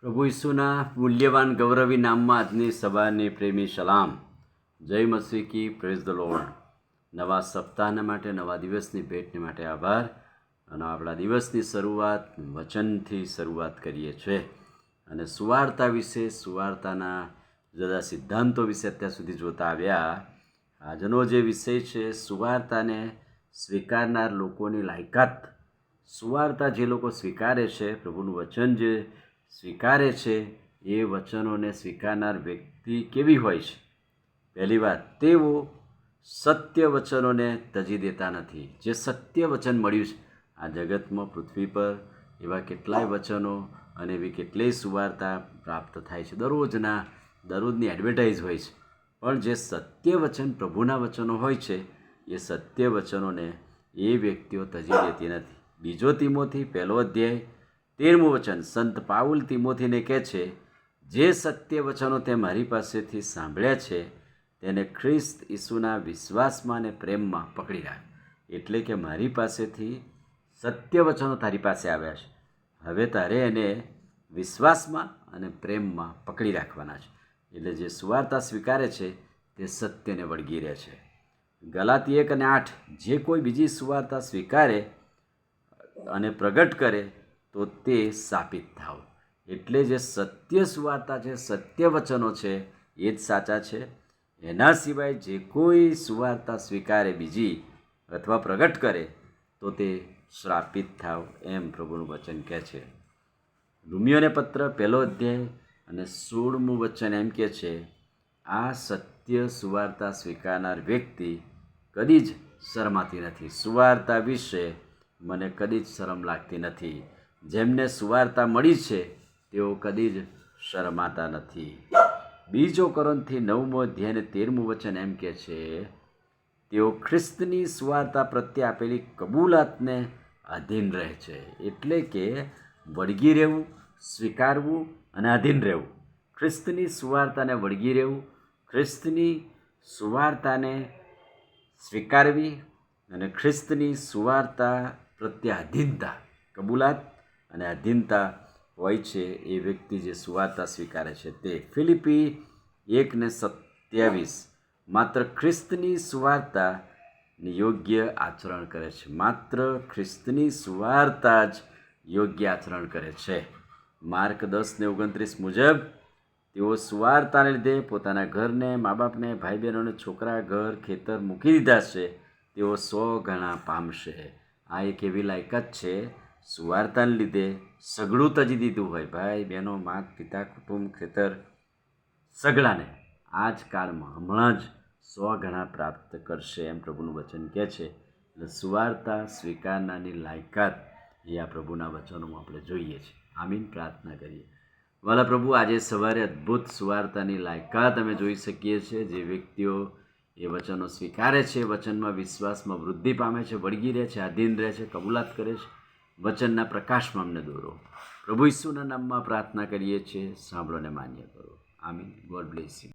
પ્રભુ ઈસુના મૂલ્યવાન ગૌરવી નામમાં આજની સભાને પ્રેમી સલામ. જય મસીહ કી, પ્રેઝ ધ લોર્ડ. નવા સપ્તાહના માટે, નવા દિવસની ભેટને માટે આભાર. અને આપણા દિવસની શરૂઆત વચનથી શરૂઆત કરીએ છીએ અને સુવાર્તા વિશે, સુવાર્તાના જુદા સિદ્ધાંતો વિશે અત્યાર સુધી જોતા આવ્યા. આજનો જે વિષય છે, સુવાર્તાને સ્વીકારનાર લોકોની લાયકાત. સુવાર્તા જે લોકો સ્વીકારે છે, પ્રભુનું વચન જે સ્વીકારે છે, એ વચનોને સ્વીકારનાર વ્યક્તિ કેવી હોય છે? પહેલી વાત, તેઓ સત્ય વચનોને તજી દેતા નથી. જે સત્ય વચન મળ્યું છે આ જગતમાં, પૃથ્વી પર એવા કેટલાય વચનો અને એવી કેટલીય સુવાર્તા પ્રાપ્ત થાય છે. દરરોજની એડવર્ટાઇઝ હોય છે, પણ જે સત્ય વચન, પ્રભુના વચનો હોય છે, એ સત્ય વચનોને એ વ્યક્તિઓ તજી દેતી નથી. બીજો તિમોથી 1 અધ્યાય 13મું વચન, સંત પાઉલ તિમોથીને કહે છે, જે સત્ય વચનો તે મારી પાસેથી સાંભળ્યા છે તેને ખ્રિસ્ત ઈસુના વિશ્વાસમાં અને પ્રેમમાં પકડી રાખ. એટલે કે મારી પાસેથી સત્ય વચનો તારી પાસે આવ્યા છે, હવે તારે એને વિશ્વાસમાં અને પ્રેમમાં પકડી રાખવાના છે. એટલે જે સુવાર્તા સ્વીકારે છે તે સત્યને વળગી રહે છે. ગલાતી 1:8, જે કોઈ બીજી સુવાર્તા સ્વીકારે અને પ્રગટ કરે તો તે શાપિત થાવ. એટલે જે સત્ય સુવાર્તા છે, સત્ય વચનો છે, એ જ સાચા છે. એના સિવાય જે કોઈ સુવાર્તા સ્વીકારે બીજી અથવા પ્રગટ કરે તો તે શ્રાપિત થાવ, એમ પ્રભુનું વચન કહે છે. રોમીયોને પત્ર 1 અધ્યાય અને 16મું વચન એમ કહે છે, આ સત્ય સુવાર્તા સ્વીકારનાર વ્યક્તિ કદી જ શરમાતી નથી. સુવાર્તા વિશે મને કદી જ શરમ લાગતી નથી. જેમને સુવાર્તા મળી છે તેઓ કદી જ શરમાતા નથી. બીજો કોરિન્થી 9મો અધ્યાય અને 13મું વચન એમ કહે છે, તેઓ ખ્રિસ્તની સુવાર્તા પ્રત્યે આપેલી કબૂલાતને આધીન રહે છે. એટલે કે વળગી રહેવું, સ્વીકારવું અને આધીન રહેવું. ખ્રિસ્તની સુવાર્તાને વળગી રહેવું, ખ્રિસ્તની સુવાર્તાને સ્વીકારવી અને ખ્રિસ્તની સુવાર્તા પ્રત્યે આધીનતા, કબૂલાત અને આધીનતા હોય છે એ વ્યક્તિ જે સુવાર્તા સ્વીકારે છે તે. ફિલિપી 1:27, માત્ર ખ્રિસ્તની સુવાર્તાની યોગ્ય આચરણ કરે છે. માત્ર ખ્રિસ્તની સુવાર્તા જ યોગ્ય આચરણ કરે છે. માર્ક 10:29 મુજબ, તેઓ સુવાર્તાને લીધે પોતાના ઘરને, મા બાપને, ભાઈ બહેનોને, છોકરા, ઘર, ખેતર મૂકી દીધા છે, તેઓ 100 ગણા પામશે. આ એક એવી લાયકાત છે, સુવાર્તાને લીધે સઘળું તજી દીધું હોય, ભાઈ બહેનો, માત પિતા, કુટુંબ, ખેતર, સઘળાને આ જ કાળમાં હમણાં જ 100 ગણા પ્રાપ્ત કરશે, એમ પ્રભુનું વચન કહે છે. એટલે સુવાર્તા સ્વીકારનારની લાયકાત એ આ પ્રભુના વચનોમાં આપણે જોઈએ છીએ. આમીન. પ્રાર્થના કરીએ. વાલા પ્રભુ, આજે સવારે અદ્ભુત સુવાર્તાની લાયકાત અમે જોઈ શકીએ છીએ. જે વ્યક્તિઓ એ વચનો સ્વીકારે છે, વચનમાં વિશ્વાસમાં વૃદ્ધિ પામે છે, વળગી રહે છે, આધીન રહે છે, કબૂલાત કરે છે, વચનના પ્રકાશમાં અમને દોરો. પ્રભુ ઈસુના નામમાં પ્રાર્થના કરીએ છીએ, સાંભળો ને માન્ય કરો. આમીન. God bless you.